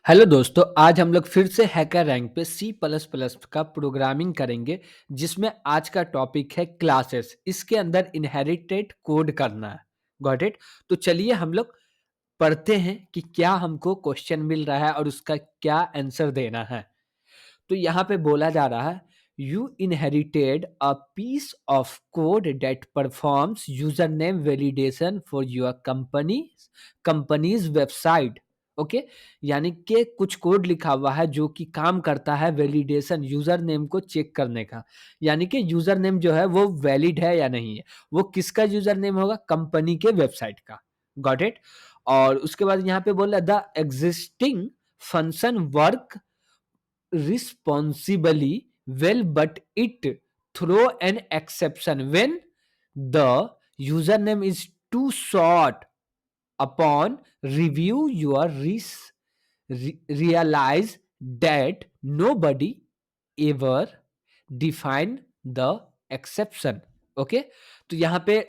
Hello दोस्तों, आज हम लोग फिर से हैकर रैंक पे सी प्लस प्लस का प्रोग्रामिंग करेंगे, जिसमें आज का टॉपिक है क्लासेस। इसके अंदर इनहेरिटेड कोड करना है। Got it? तो चलिए हम लोग पढ़ते हैं कि क्या हमको क्वेश्चन मिल रहा है और उसका क्या आंसर देना है। तो यहाँ पे बोला जा रहा है, you inherited a piece of code that performs user name validation for your company's website. Okay, यानी कि कुछ कोड लिखा हुआ है जो कि काम करता है वैलिडेशन, यूजर नेम को चेक करने का। यानी कि यूजर नेम जो है वो वैलिड है या नहीं है। वो किसका यूजर नेम होगा? कंपनी के वेबसाइट का। Got it? और उसके बाद यहाँ पे बोला the existing function work responsibly well, but it throw an exception when the username is too short. Upon review your realize that nobody ever define the exception. Okay, तो यहाँ पे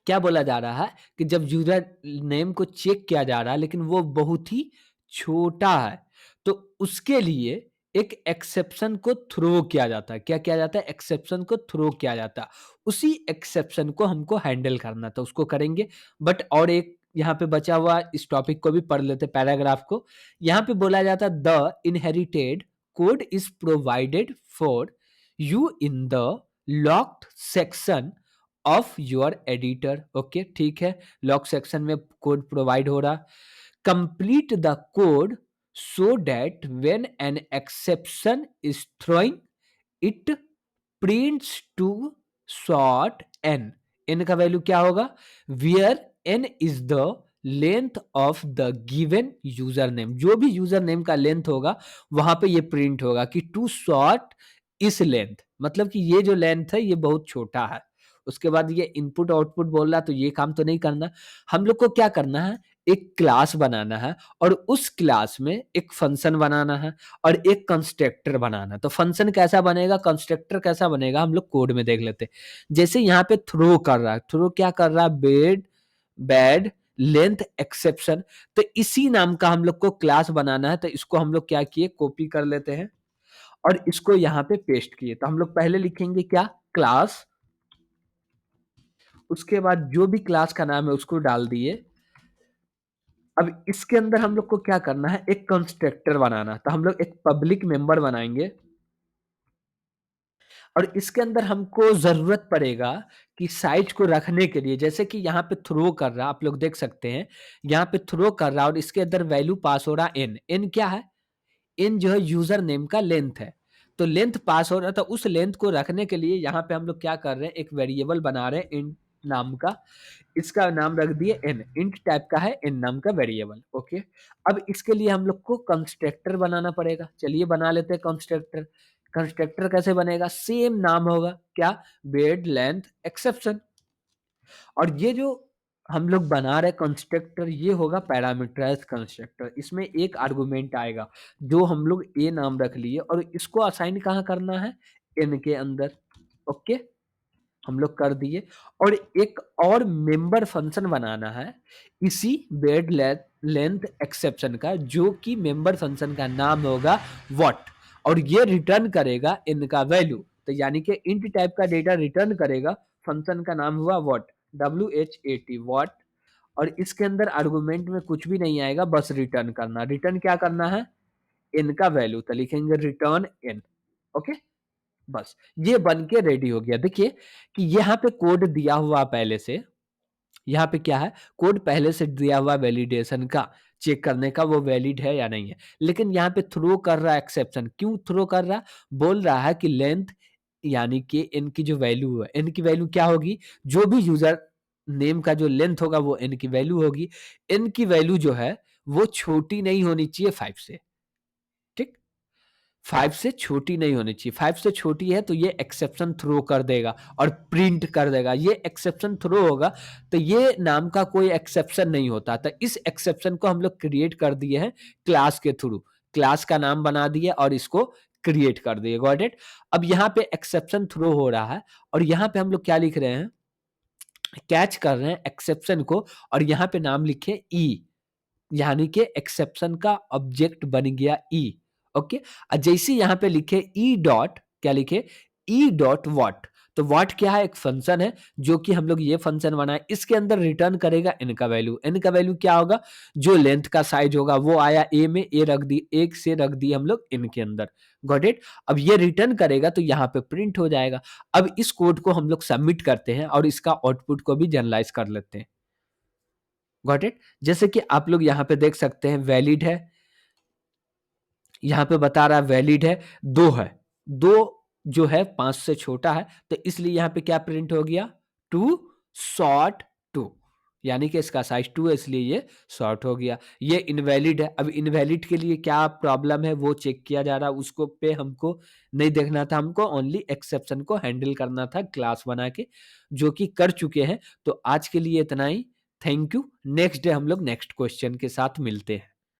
क्या बोला जा रहा है कि जब यूजर नेम को चेक किया जा रहा है लेकिन वो बहुत ही छोटा है, तो उसके लिए एक एक्सेप्शन को थ्रो किया जाता है। क्या किया जाता है? एक्सेप्शन को थ्रो किया जाता है। उसी एक्सेप्शन को हमको हैंडल करना था, उसको करेंगे। बट और एक यहाँ पे बचा हुआ, इस टॉपिक को भी पढ़ लेते पैराग्राफ को। यहाँ पे बोला जाता है the inherited code is provided for you in the locked section of your editor. Okay, ठीक है, लॉक सेक्शन में कोड प्रोवाइड हो रहा। Complete the code so that when an exception is throwing it prints too short N. N का value क्या होगा? Where N is the length of the given user name. जो भी user name का length होगा वहां पे ये प्रिंट होगा कि टू शॉर्ट इस लेंथ, मतलब कि ये जो लेंथ है ये बहुत छोटा है। उसके बाद ये इनपुट आउटपुट बोल रहा, तो ये काम तो नहीं करना। हम लोग को क्या करना है? एक क्लास बनाना है और उस क्लास में एक फंक्शन बनाना है और एक कंस्ट्रक्टर बनाना है। तो फंक्शन कैसा बनेगा, कंस्ट्रक्टर कैसा बनेगा, हम लोग कोड में देख लेते हैं। जैसे यहाँ पे थ्रो कर रहा है, थ्रो क्या कर रहा है? Bad length exception. तो इसी नाम का हम लोग को क्लास बनाना है। तो इसको हम लोग क्या किए, कॉपी कर लेते हैं और इसको यहाँ पे पेस्ट किए। तो हम लोग पहले लिखेंगे क्या? क्लास। उसके बाद जो भी क्लास का नाम है उसको डाल दिए। अब इसके अंदर हम लोग को क्या करना है? एक कंस्ट्रक्टर बनाना। तो हम लोग एक पब्लिक मेंबर बनाएंगे और इसके अंदर हमको जरूरत पड़ेगा कि साइट को रखने के लिए, जैसे कि यहाँ पे थ्रो कर रहा, आप लोग देख सकते हैं यहाँ पे थ्रो कर रहा और इसके अंदर वैल्यू पास हो रहा एन। एन क्या है? एन जो है यूजर नेम का लेंथ है। तो लेंथ पास हो रहा था, उस लेंथ को रखने के लिए यहाँ पे हम लोग क्या कर रहे हैं? एक वेरिएबल बना रहे हैं इंट नाम का। इसका नाम रख दिए एन। इंट टाइप का है, एन नाम का वेरिएबल। ओके, अब इसके लिए हम लोग को कंस्ट्रक्टर बनाना पड़ेगा। चलिए बना लेते हैं कंस्ट्रक्टर। कंस्ट्रक्टर कैसे बनेगा? सेम नाम होगा क्या? Bed length exception. और ये जो हम लोग बना रहे कंस्ट्रक्टर, ये होगा पैरामीटराइज्ड कंस्ट्रक्टर। इसमें एक आर्गुमेंट आएगा जो हम लोग ए नाम रख लिए और इसको असाइन कहाँ करना है? एन के अंदर। ओके, हम लोग कर दिए। और एक और मेंबर फंक्शन बनाना है इसी बेड लेंथ एक्सेप्शन का, जो कि मेंबर फंक्शन का नाम होगा व्हाट, और ये रिटर्न करेगा इनका वैल्यू। तो यानी कि इंट टाइप का डेटा रिटर्न करेगा। फंक्शन का नाम हुआ व्हाट, WHAT व्हाट। और इसके अंदर आर्गुमेंट में कुछ भी नहीं आएगा, बस रिटर्न करना। रिटर्न क्या करना है? इनका वैल्यू। तो लिखेंगे रिटर्न इन। ओके, बस ये बन के रेडी हो गया। देखिए कि यहाँ पे कोड दिया हुआ पहले से, यहाँ पे क्या है? कोड पहले से दिया हुआ वैलिडेशन का, चेक करने का वो वैलिड है या नहीं है। लेकिन यहाँ पे थ्रो कर रहा है एक्सेप्शन। क्यों थ्रो कर रहा? बोल रहा है कि लेंथ, यानी कि इनकी की जो वैल्यू है, इनकी वैल्यू क्या होगी? जो भी यूजर नेम का जो लेंथ होगा वो इनकी वैल्यू होगी। इनकी वैल्यू जो है वो छोटी नहीं होनी चाहिए 5 से। ठीक, 5 से छोटी नहीं होनी चाहिए। 5 से छोटी है तो ये एक्सेप्शन थ्रो कर देगा और प्रिंट कर देगा। ये एक्सेप्शन थ्रो होगा तो ये नाम का कोई एक्सेप्शन नहीं होता। तो इस एक्सेप्शन को हम लोग क्रिएट कर दिए हैं क्लास के थ्रू। क्लास का नाम बना दिए और इसको क्रिएट कर दिए। Got it? अब यहाँ पे एक्सेप्शन थ्रो हो रहा है और यहाँ पे हम लोग क्या लिख रहे हैं? कैच कर रहे हैं एक्सेप्शन को और यहाँ पे नाम लिखे ई। यानी कि एक्सेप्शन का ऑब्जेक्ट बन गया ई। ओके, जैसे यहां पे लिखे ई डॉट, क्या लिखे, ई डॉट वॉट। तो वॉट क्या है, एक फंक्शन है जो कि हम लोग ये फंक्शन बनाए, इसके अंदर रिटर्न करेगा एन का वैल्यू। एन का वैल्यू क्या होगा, जो लेंथ का साइज होगा वो आया ए में, ए रख दी, एक से रख दी हम लोग इन के अंदर। Got it. अब ये रिटर्न करेगा तो यहाँ पे प्रिंट हो जाएगा। अब इस कोड को हम लोग सबमिट करते हैं और इसका आउटपुट को भी जनरलाइज कर लेते हैं। Got it. जैसे कि आप लोग यहाँ पे देख सकते हैं वैलिड है, यहाँ पे बता रहा है वैलिड है, 2 है। 2 जो है 5 से छोटा है, तो इसलिए यहाँ पे क्या प्रिंट हो गया, टू शॉर्ट 2, यानी कि इसका साइज 2 है इसलिए ये शॉर्ट हो गया। ये इनवैलिड है। अब इनवैलिड के लिए क्या प्रॉब्लम है वो चेक किया जा रहा है, उसको पे हमको नहीं देखना था, हमको ओनली एक्सेप्शन को हैंडल करना था क्लास बना के, जो कि कर चुके हैं। तो आज के लिए इतना ही। Thank you. नेक्स्ट डे हम लोग नेक्स्ट क्वेश्चन के साथ मिलते हैं।